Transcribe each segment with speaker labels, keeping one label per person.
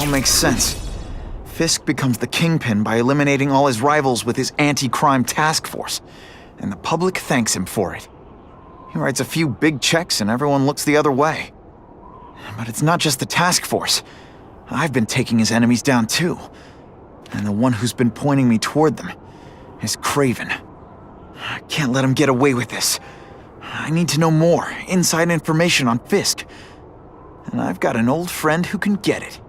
Speaker 1: all makes sense. Fisk becomes the kingpin by eliminating all his rivals with his anti-crime task force, and the public thanks him for it. He writes a few big checks and everyone looks the other way. But it's not just the task force. I've been taking his enemies down too. And the one who's been pointing me toward them is Kraven. I can't let him get away with this. I need to know more, inside information on Fisk. And I've got an old friend who can get it.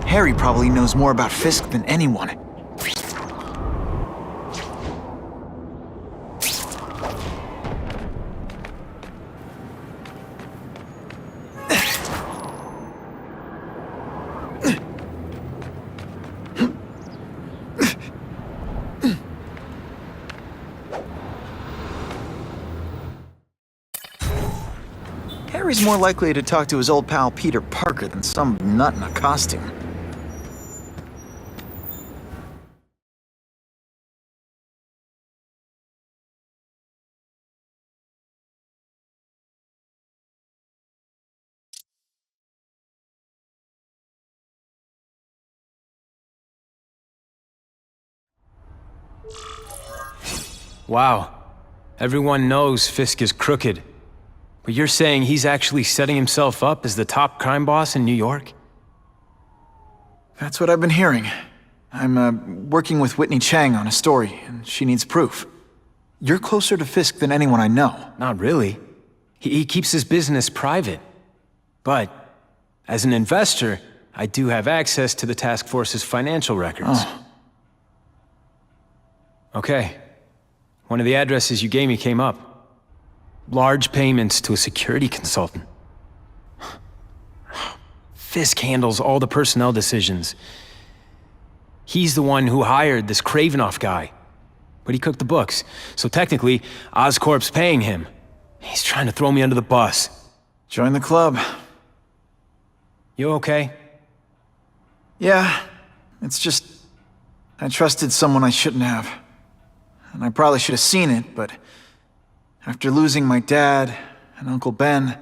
Speaker 1: Harry probably knows more about Fisk than anyone. Harry's more likely to talk to his old pal Peter Parker than some nut in a costume.
Speaker 2: Wow. Everyone knows Fisk is crooked. But you're saying he's actually setting himself up as the top crime boss in New York?
Speaker 1: That's what I've been hearing. I'm working with Whitney Chang on a story, and she needs proof. You're closer to Fisk than anyone I know.
Speaker 2: Not really. He keeps his business private. But, as an investor, I do have access to the task force's financial records.
Speaker 1: Oh.
Speaker 2: Okay. One of the addresses you gave me came up. Large payments to a security consultant. Fisk handles all the personnel decisions. He's the one who hired this Kravinoff guy. But he cooked the books, so technically, Oscorp's paying him. He's trying to throw me under the bus.
Speaker 1: Join the club.
Speaker 2: You okay?
Speaker 1: Yeah, it's just... I trusted someone I shouldn't have. And I probably should have seen it, but... after losing my dad and Uncle Ben...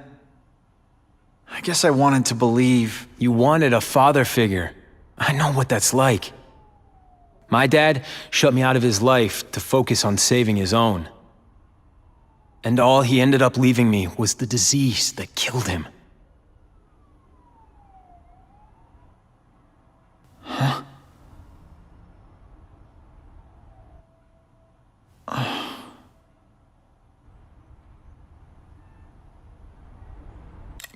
Speaker 1: I guess I wanted to believe...
Speaker 2: You wanted a father figure. I know what that's like. My dad shut me out of his life to focus on saving his own. And all he ended up leaving me was the disease that killed him.
Speaker 1: Huh?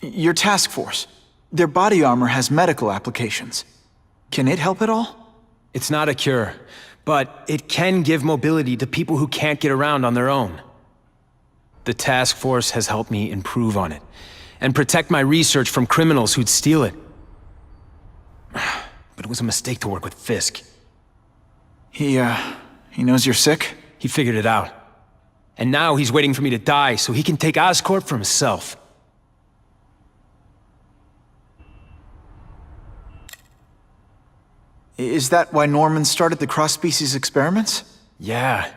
Speaker 1: Your task force. Their body armor has medical applications. Can it help at all?
Speaker 2: It's not a cure, but it can give mobility to people who can't get around on their own. The task force has helped me improve on it, and protect my research from criminals who'd steal it. But it was a mistake to work with Fisk.
Speaker 1: He knows you're sick?
Speaker 2: He figured it out. And now he's waiting for me to die so he can take Oscorp for himself.
Speaker 1: Is that why Norman started the cross-species experiments?
Speaker 2: Yeah.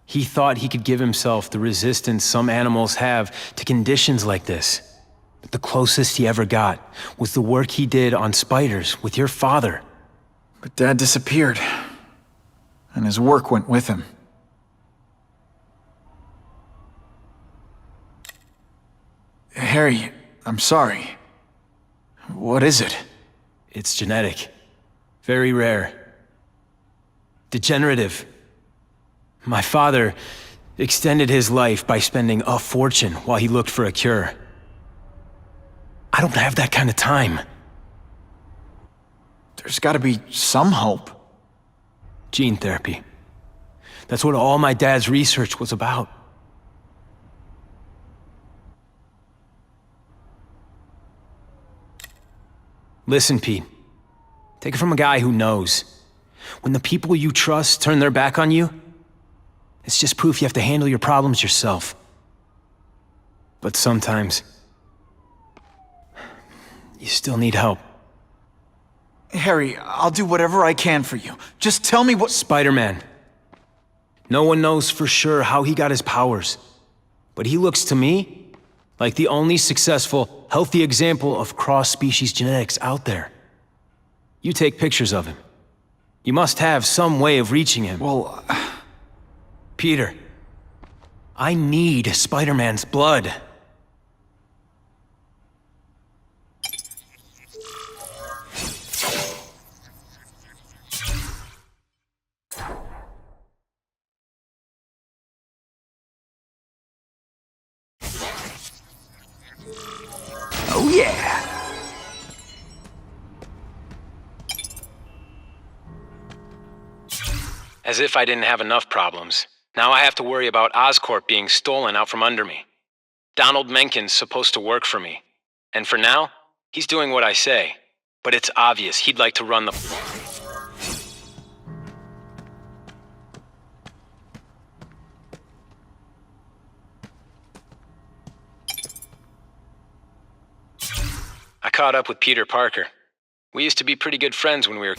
Speaker 2: He thought he could give himself the resistance some animals have to conditions like this. But the closest he ever got was the work he did on spiders with your father.
Speaker 1: But Dad disappeared. And his work went with him. Harry, I'm sorry. What is it?
Speaker 2: It's genetic. Very rare. Degenerative. My father extended his life by spending a fortune while he looked for a cure. I don't have that kind of time.
Speaker 1: There's gotta be some hope.
Speaker 2: Gene therapy. That's what all my dad's research was about. Listen, Pete. Take it from a guy who knows. When the people you trust turn their back on you, it's just proof you have to handle your problems yourself. But sometimes, you still need help.
Speaker 1: Harry, I'll do whatever I can for you. Just tell me what—
Speaker 2: Spider-Man. No one knows for sure how he got his powers, but he looks to me like the only successful, healthy example of cross-species genetics out there. You take pictures of him. You must have some way of reaching him.
Speaker 1: Well,
Speaker 2: Peter, I need Spider-Man's blood.
Speaker 1: oh yeah!
Speaker 2: As if I didn't have enough problems. Now I have to worry about Oscorp being stolen out from under me. Donald Mencken's supposed to work for me. And for now, he's doing what I say. But it's obvious he'd like to run the— I caught up with Peter Parker. We used to be pretty good friends when we were—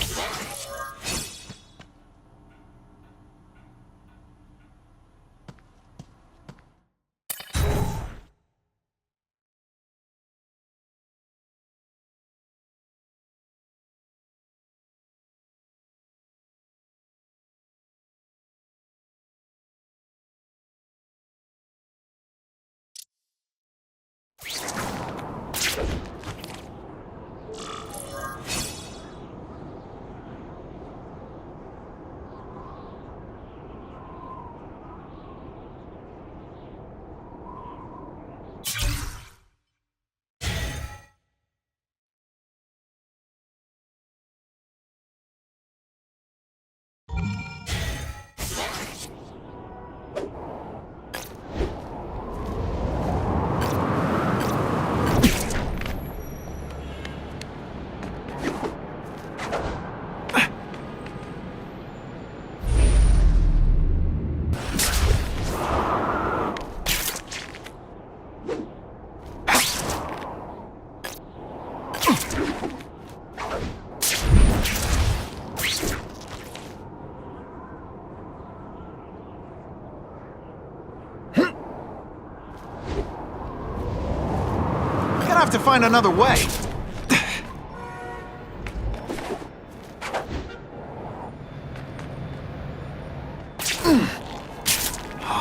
Speaker 1: Have to find another way.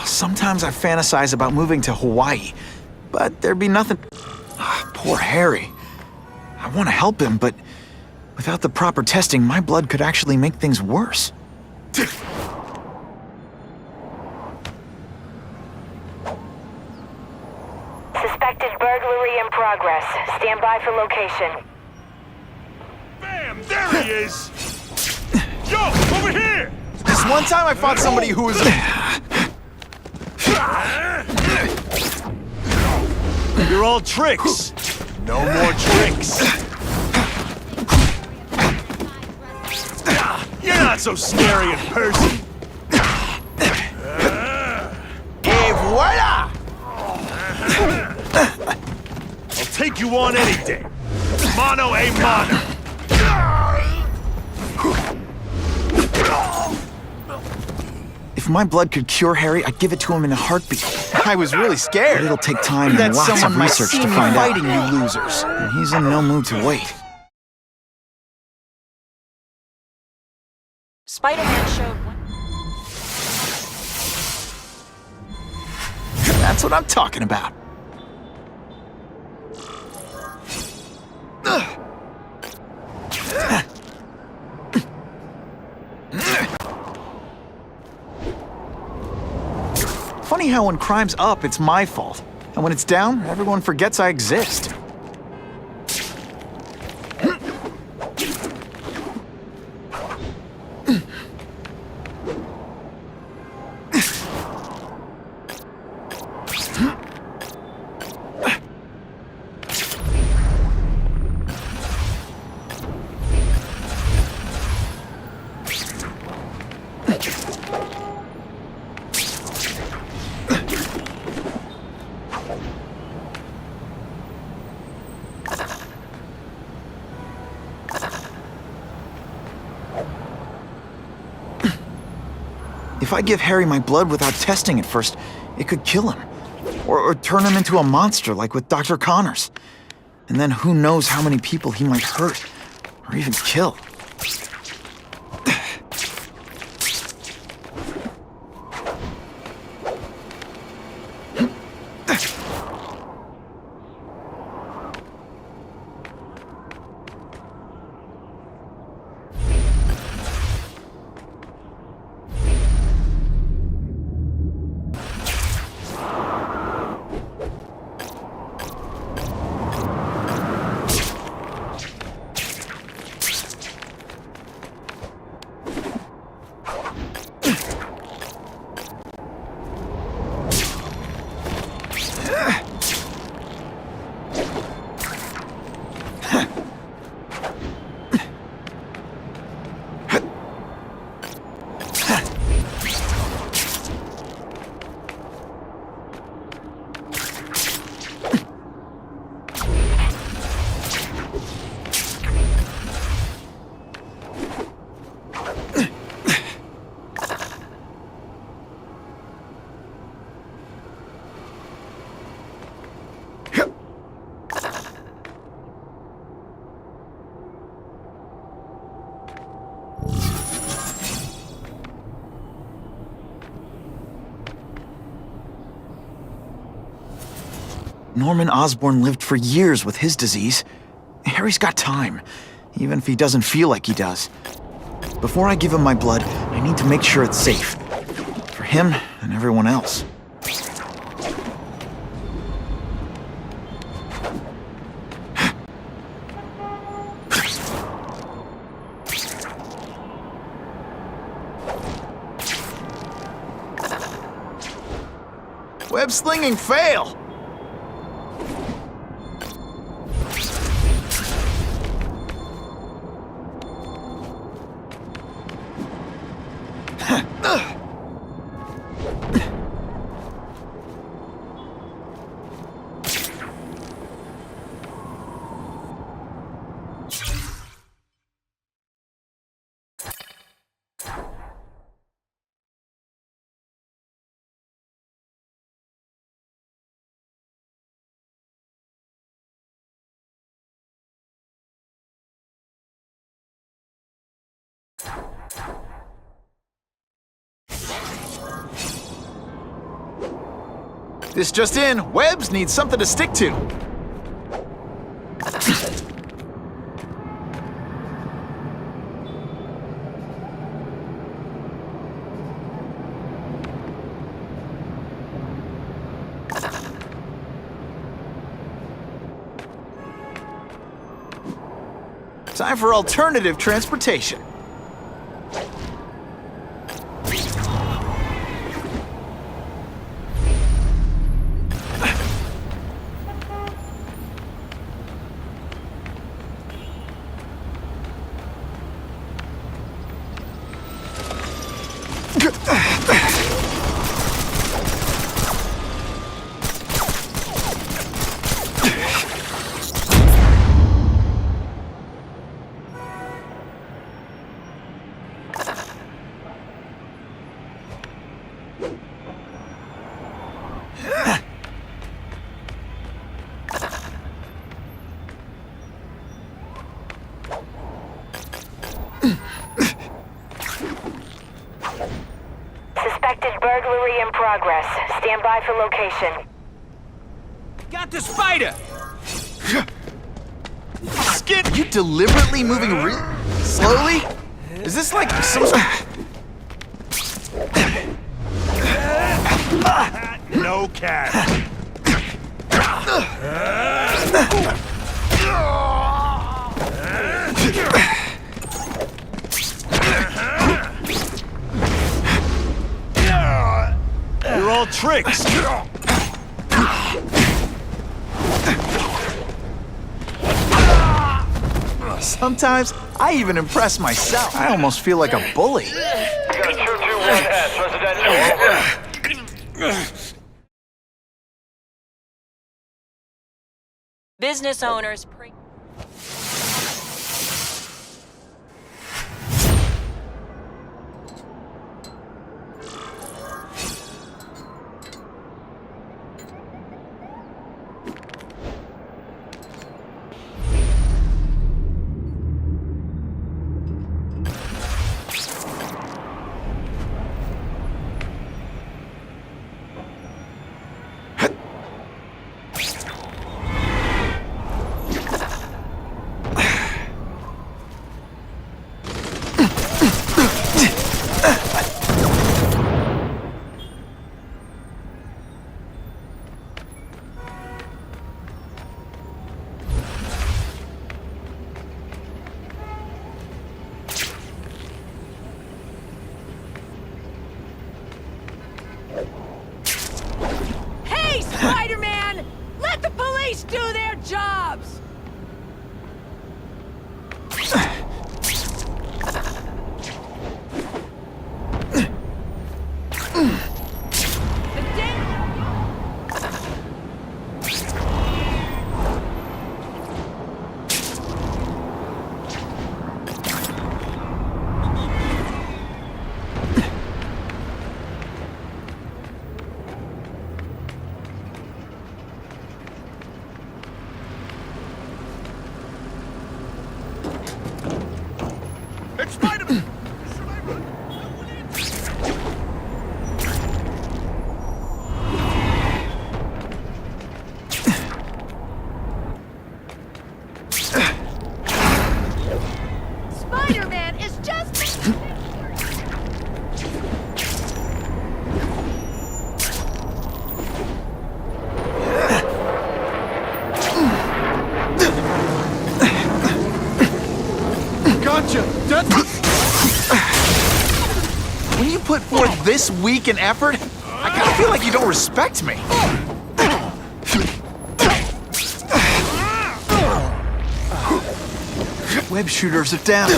Speaker 1: Sometimes I fantasize about moving to Hawaii, but there'd be nothing— Poor Harry. I want to help him, but without the proper testing, my blood could actually make things worse.
Speaker 3: Suspected burglary in progress. Stand by for location.
Speaker 4: Bam! There he is! Yo, over here!
Speaker 1: This one time I fought somebody who was—
Speaker 4: You're all tricks. No more tricks. You're not so scary in person.
Speaker 1: Et voila!
Speaker 4: I'll take you on any day. Mano a mano.
Speaker 1: If my blood could cure Harry, I'd give it to him in a heartbeat. I was really scared. But it'll take time and lots of research to find out. Fighting you losers. And he's in no mood to wait.
Speaker 3: Spider-Man showed
Speaker 1: That's what I'm talking about. Funny how when crime's up, it's my fault. And when it's down, everyone forgets I exist. If I give Harry my blood without testing it first, it could kill him. Or turn him into a monster like with Dr. Connors. And then who knows how many people he might hurt, or even kill. Norman Osborn lived for years with his disease. Harry's got time, even if he doesn't feel like he does. Before I give him my blood, I need to make sure it's safe. For him and everyone else. Web slinging fail! This just in, Webbs needs something to stick to. Time for alternative transportation.
Speaker 3: Suspected burglary in progress. Stand by for location.
Speaker 2: Got the spider!
Speaker 1: Skid, you deliberately moving slowly? Is this like some
Speaker 4: No cat. You're all tricks.
Speaker 1: Sometimes I even impress myself. I almost feel like a bully.
Speaker 5: Got 221S, residential.
Speaker 6: Business owners.
Speaker 4: It's Spider-Man!
Speaker 6: Spider-Man is just...
Speaker 4: Gotcha!
Speaker 1: When you put forth this weak an effort, I kind of feel like you don't respect me. Web shooters are down.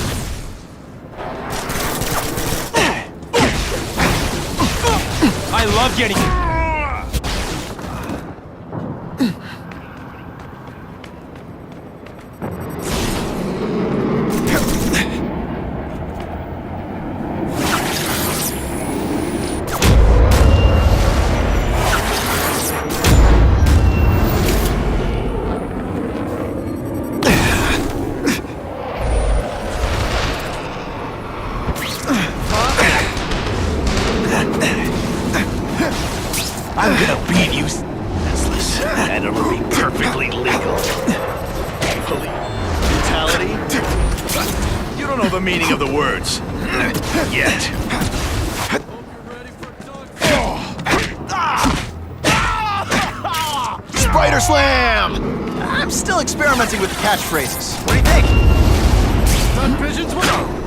Speaker 2: I love getting...
Speaker 4: I'm gonna beat you senseless, and it'll be perfectly legal. Brutality? You don't know the meaning of the words. Yet.
Speaker 1: Spider Slam! I'm still experimenting with catchphrases. What do you think?
Speaker 4: Sun visions will.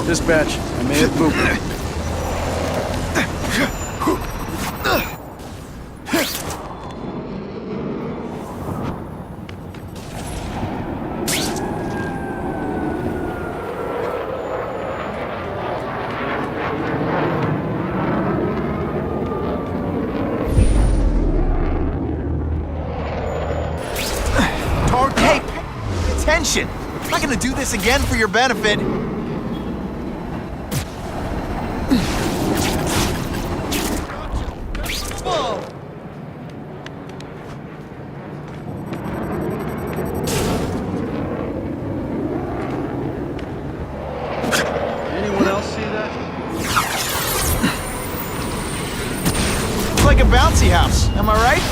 Speaker 7: Dispatch, I may have pooped.
Speaker 1: Hey, pay attention! I'm not gonna do this again for your benefit.
Speaker 7: Anyone else see that?
Speaker 1: It's like a bouncy house, am I right?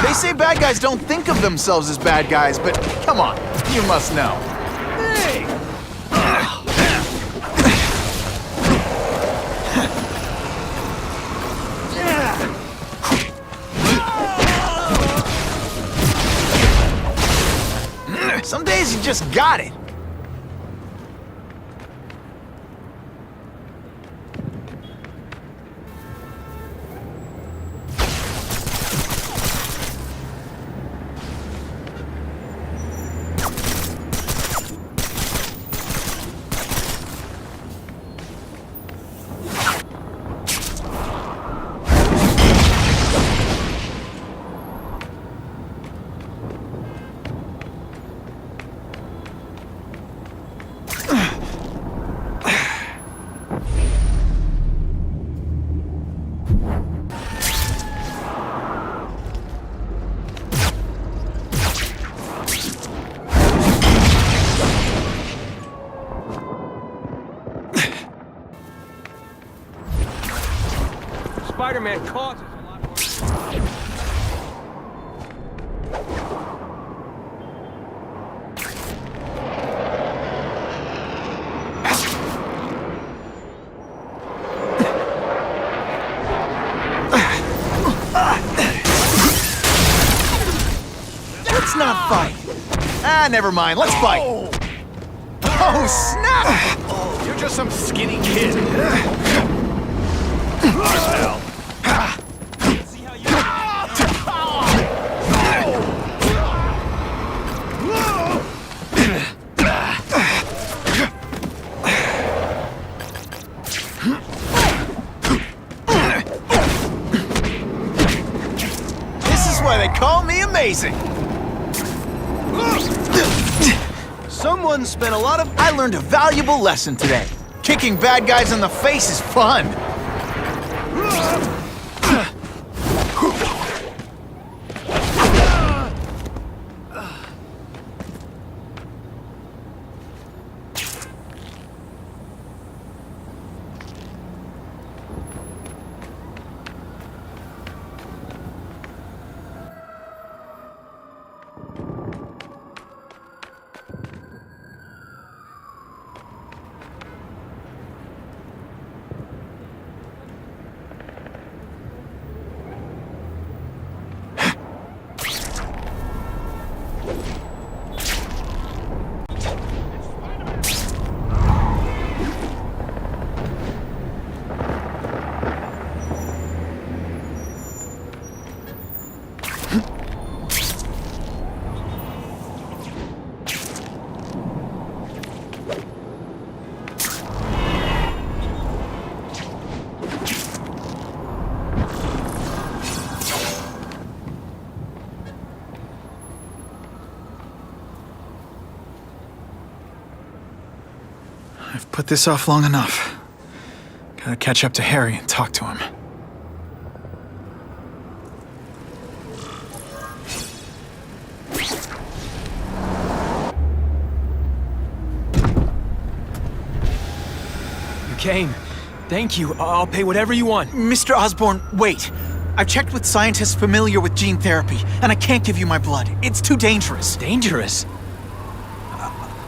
Speaker 1: They say bad guys don't think of themselves as bad guys, but come on, you must know. Hey! Some days you just got it.
Speaker 2: Spider-Man causes a lot more...
Speaker 1: Let's not fight. Ah, never mind. Let's fight. Oh, snap!
Speaker 4: You're just some skinny kid. Now.
Speaker 2: See how you...
Speaker 1: This is why they call me amazing.
Speaker 7: Someone spent a lot of...
Speaker 1: I learned a valuable lesson today. Kicking bad guys in the face is fun. put this off long enough. Gotta catch up to Harry and talk to him.
Speaker 2: You came. Thank you. I'll pay whatever you want.
Speaker 1: Mr. Osborn, wait. I've checked with scientists familiar with gene therapy, and I can't give you my blood. It's too dangerous.
Speaker 2: Dangerous?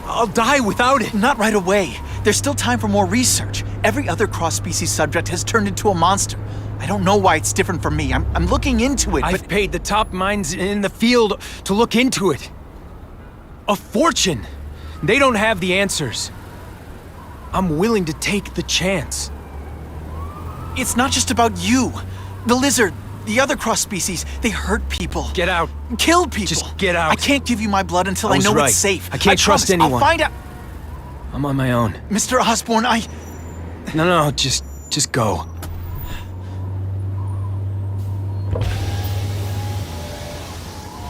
Speaker 2: I'll die without it.
Speaker 1: Not right away. There's still time for more research. Every other cross-species subject has turned into a monster. I don't know why it's different from me. I'm looking into it,
Speaker 2: I've paid the top minds in the field to look into it. A fortune. They don't have the answers. I'm willing to take the chance.
Speaker 1: It's not just about you. The lizard, the other cross-species, they hurt people.
Speaker 2: Get out.
Speaker 1: Kill people.
Speaker 2: Just get out.
Speaker 1: I can't give you my blood until I
Speaker 2: was
Speaker 1: know
Speaker 2: right.
Speaker 1: it's safe.
Speaker 2: I can't trust
Speaker 1: promise.
Speaker 2: anyone.
Speaker 1: I'll find out.
Speaker 2: I'm on my own.
Speaker 1: Mr. Osborn,
Speaker 2: No, just go.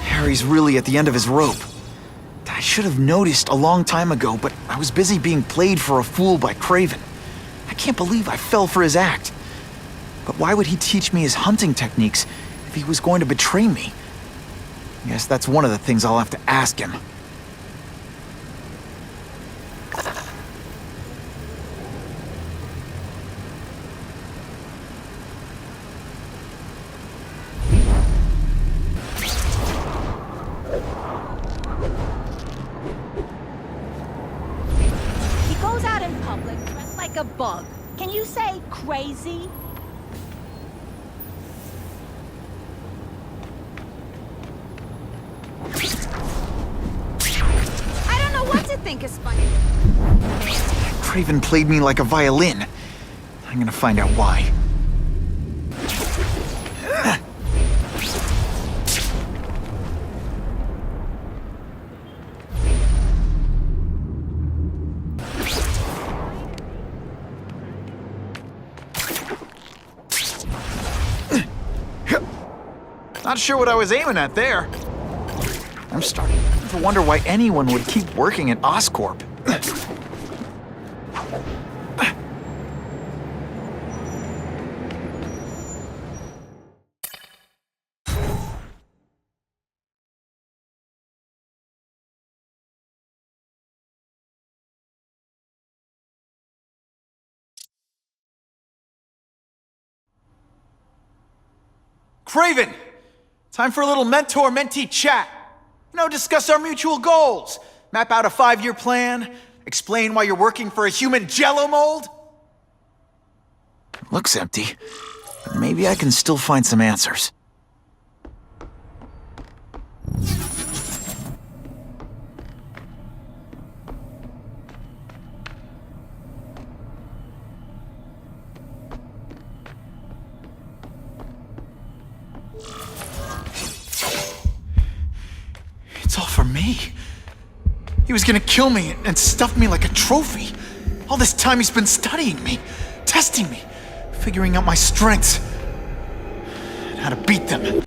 Speaker 1: Harry's really at the end of his rope. I should have noticed a long time ago, but I was busy being played for a fool by Kraven. I can't believe I fell for his act. But why would he teach me his hunting techniques if he was going to betray me? I guess that's one of the things I'll have to ask him.
Speaker 6: He goes out in public dressed like a bug. Can you say crazy? I don't know what to think is funny.
Speaker 1: Kraven played me like a violin. I'm gonna find out why. Not sure what I was aiming at there. I'm starting to wonder why anyone would keep working at Oscorp. Kraven! Time for a little mentor-mentee chat. Discuss our mutual goals. Map out a 5-year plan. Explain why you're working for a human jello mold. Looks empty, but maybe I can still find some answers. It's all for me. He was gonna kill me and stuff me like a trophy. All this time he's been studying me, testing me, figuring out my strengths, and how to beat them.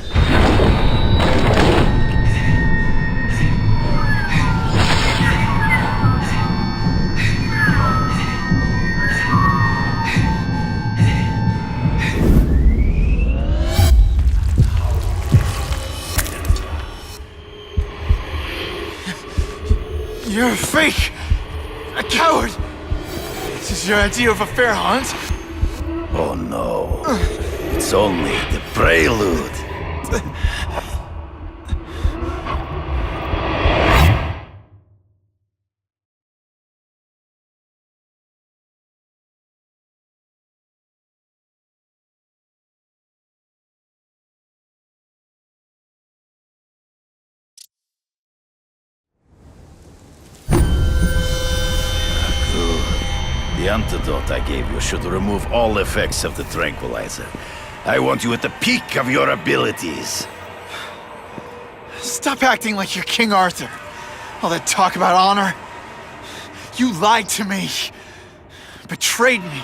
Speaker 1: You're a fake! A coward! This is your idea of a fair hunt?
Speaker 4: Oh no. It's only the prelude. The antidote I gave you should remove all effects of the tranquilizer. I want you at the peak of your abilities.
Speaker 1: Stop acting like you're King Arthur. All that talk about honor. You lied to me. Betrayed me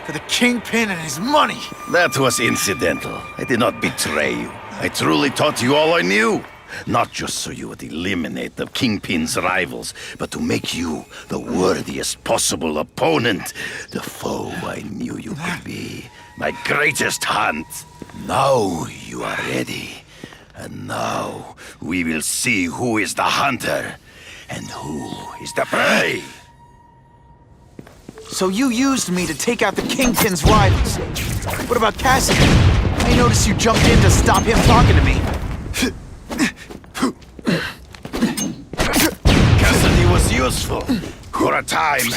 Speaker 1: for the kingpin and his money.
Speaker 4: That was incidental. I did not betray you. I truly taught you all I knew. Not just so you would eliminate the Kingpin's rivals, but to make you the worthiest possible opponent. The foe I knew you could be. My greatest hunt. Now you are ready. And now we will see who is the hunter and who is the prey.
Speaker 1: So you used me to take out the Kingpin's rivals. What about Cassidy? I noticed you jumped in to stop him talking to me.
Speaker 4: Cassidy was useful for a time.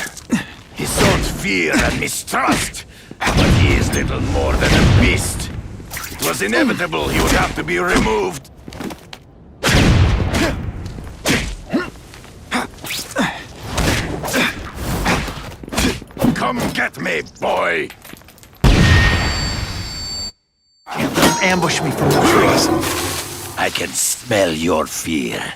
Speaker 4: He sowed fear and mistrust, but he is little more than a beast. It was inevitable he would have to be removed. Come get me, boy!
Speaker 1: Can't let him ambush me from the trees.
Speaker 4: I can smell your fear.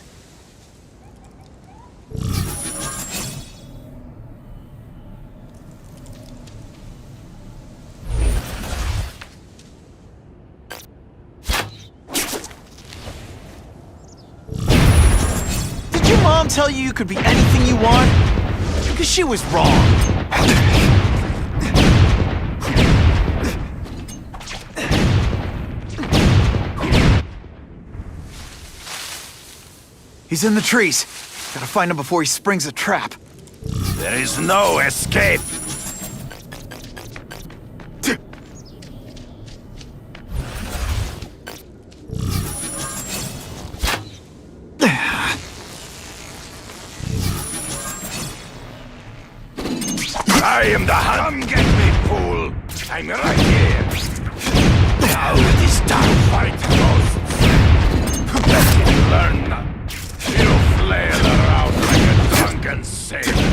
Speaker 1: Did your mom tell you could be anything you want? Because she was wrong. He's in the trees. Gotta find him before he springs a trap.
Speaker 4: There is no escape. I am the hunt. Come get me, fool. I'm right here. Now it is time. Fight ghosts. Let him learn. You flail around like a drunken sailor.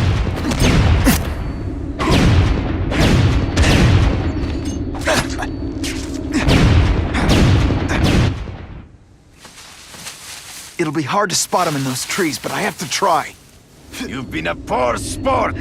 Speaker 1: It'll be hard to spot him in those trees, but I have to try.
Speaker 4: You've been a poor sport.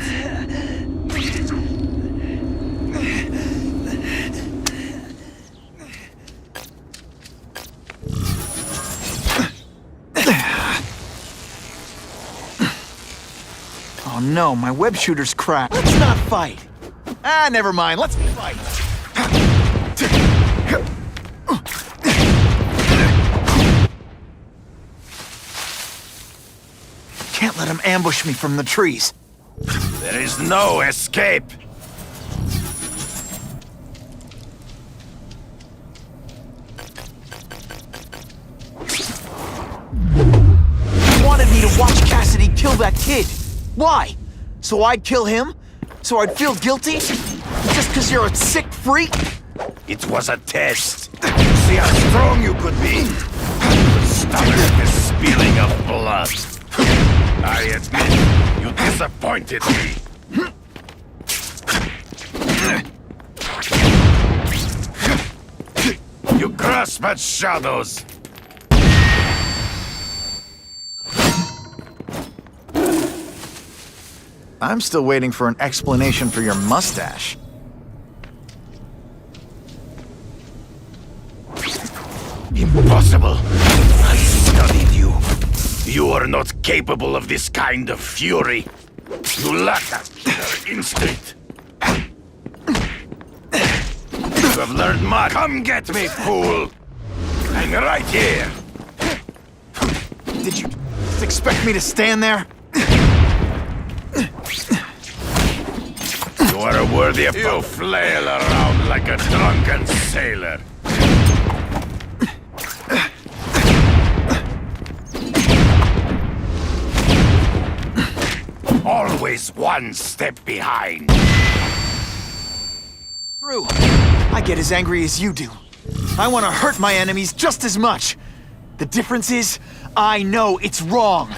Speaker 1: Oh no, my web shooter's cracked. Let's not fight. Ah, never mind. Let's fight. Can't let him ambush me from the trees.
Speaker 4: There is no escape.
Speaker 1: He wanted me to watch Cassidy kill that kid. Why? So I'd kill him? So I'd feel guilty? Just because you're a sick freak?
Speaker 4: It was a test. See how strong you could be. Stomach the spilling of blood. I admit, you disappointed me. You grasp at shadows.
Speaker 1: I'm still waiting for an explanation for your mustache.
Speaker 4: Impossible. I studied you. You are not capable of this kind of fury. You lack that killer instinct. You have learned much. Come get me, fool. I'm right here.
Speaker 1: Did you expect me to stand there?
Speaker 4: You are a worthy of... You flail around like a drunken sailor. Always one step behind.
Speaker 1: True. I get as angry as you do. I want to hurt my enemies just as much. The difference is, I know it's wrong.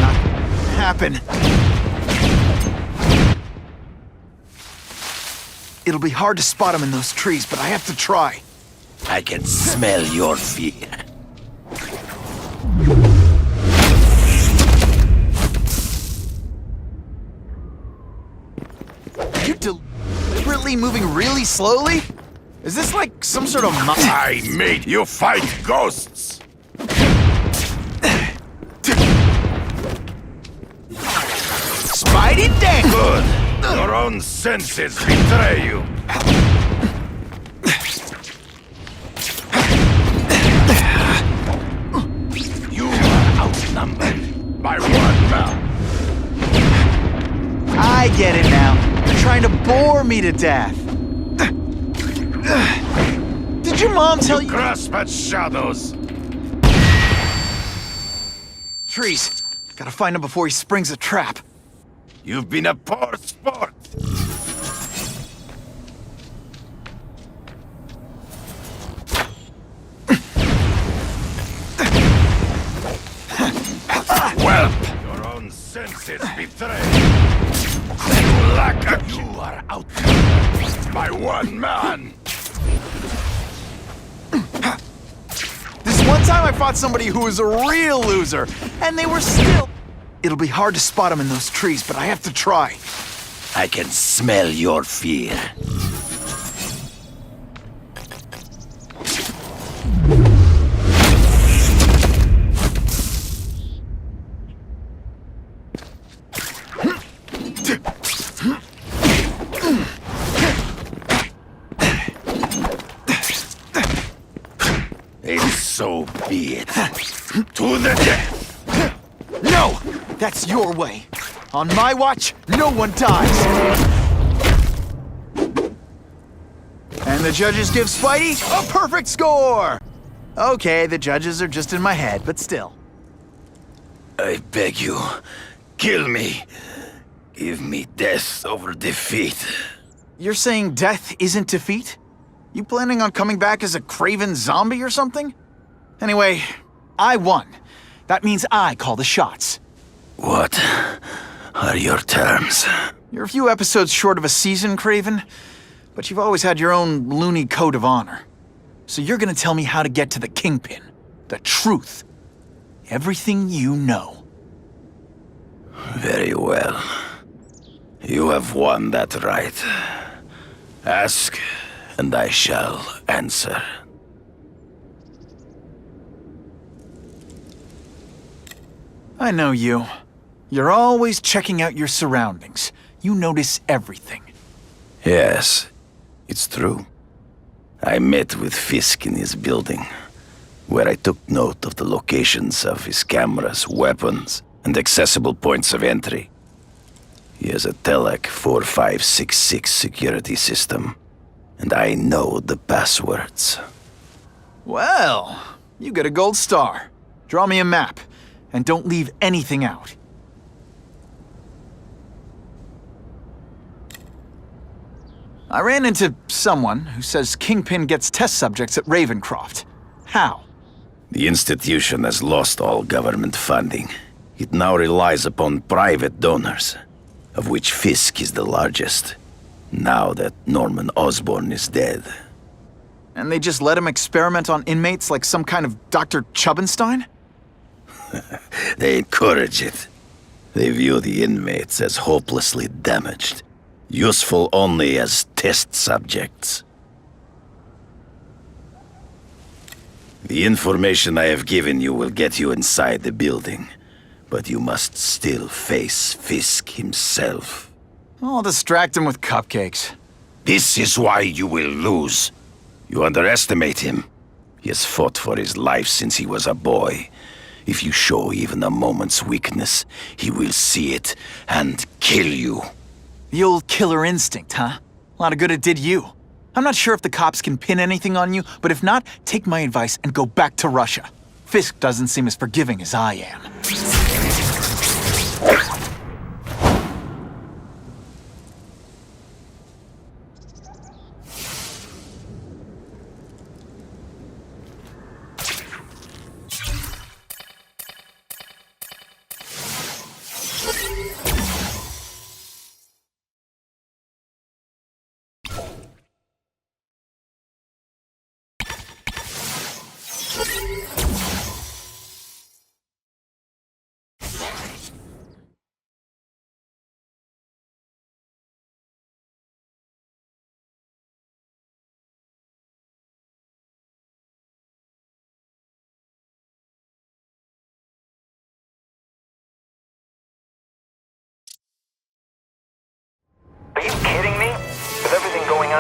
Speaker 1: Not happen. It'll be hard to spot him in those trees, but I have to try.
Speaker 4: I can smell your fear.
Speaker 1: You deliberately moving really slowly? Is this like some sort of
Speaker 4: I made you fight ghosts!
Speaker 1: Spidey dang!
Speaker 4: Good! Your own senses betray you! You are outnumbered by one man.
Speaker 1: I get it now. You're trying to bore me to death. Did your mom tell you?
Speaker 4: Grasp at shadows.
Speaker 1: Trees. Gotta find him before he springs a trap.
Speaker 4: You've been a poor sport. Whelp! Your own senses betray. You lack a... You are outnumbered by one man.
Speaker 1: This one time I fought somebody who was a real loser, and they were still... It'll be hard to spot him in those trees, but I have to try.
Speaker 4: I can smell your fear. And so be it. To the death!
Speaker 1: No! That's your way. On my watch, no one dies. And the judges give Spidey a perfect score! Okay, the judges are just in my head, but still.
Speaker 4: I beg you, kill me. Give me death over defeat.
Speaker 1: You're saying death isn't defeat? You planning on coming back as a Kraven zombie or something? Anyway, I won. That means I call the shots.
Speaker 4: What are your terms?
Speaker 1: You're a few episodes short of a season, Kraven, but you've always had your own loony code of honor. So you're gonna tell me how to get to the kingpin, the truth, everything you know.
Speaker 4: Very well. You have won that right. Ask, and I shall answer.
Speaker 1: I know you. You're always checking out your surroundings. You notice everything.
Speaker 4: Yes, it's true. I met with Fisk in his building, where I took note of the locations of his cameras, weapons, and accessible points of entry. He has a Telec 4566 security system, and I know the passwords.
Speaker 1: Well, you get a gold star. Draw me a map, and don't leave anything out. I ran into someone who says Kingpin gets test subjects at Ravencroft. How?
Speaker 4: The institution has lost all government funding. It now relies upon private donors, of which Fisk is the largest, now that Norman Osborn is dead.
Speaker 1: And they just let him experiment on inmates like some kind of Dr. Chubbenstein?
Speaker 4: They encourage it. They view the inmates as hopelessly damaged, useful only as test subjects. The information I have given you will get you inside the building, but you must still face Fisk himself.
Speaker 1: I'll distract him with cupcakes.
Speaker 4: This is why you will lose. You underestimate him. He has fought for his life since he was a boy. If you show even a moment's weakness, he will see it and kill you.
Speaker 1: The old killer instinct, huh? A lot of good it did you. I'm not sure if the cops can pin anything on you, but if not, take my advice and go back to Russia. Fisk doesn't seem as forgiving as I am.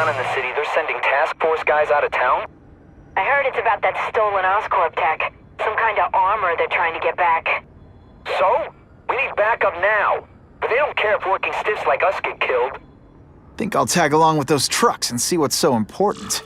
Speaker 8: on in the city, they're sending task force guys out of town?
Speaker 3: I heard it's about that stolen Oscorp tech. Some kind of armor they're trying to get back.
Speaker 8: So? We need backup now. But they don't care if working stiffs like us get killed.
Speaker 1: Think I'll tag along with those trucks and see what's so important.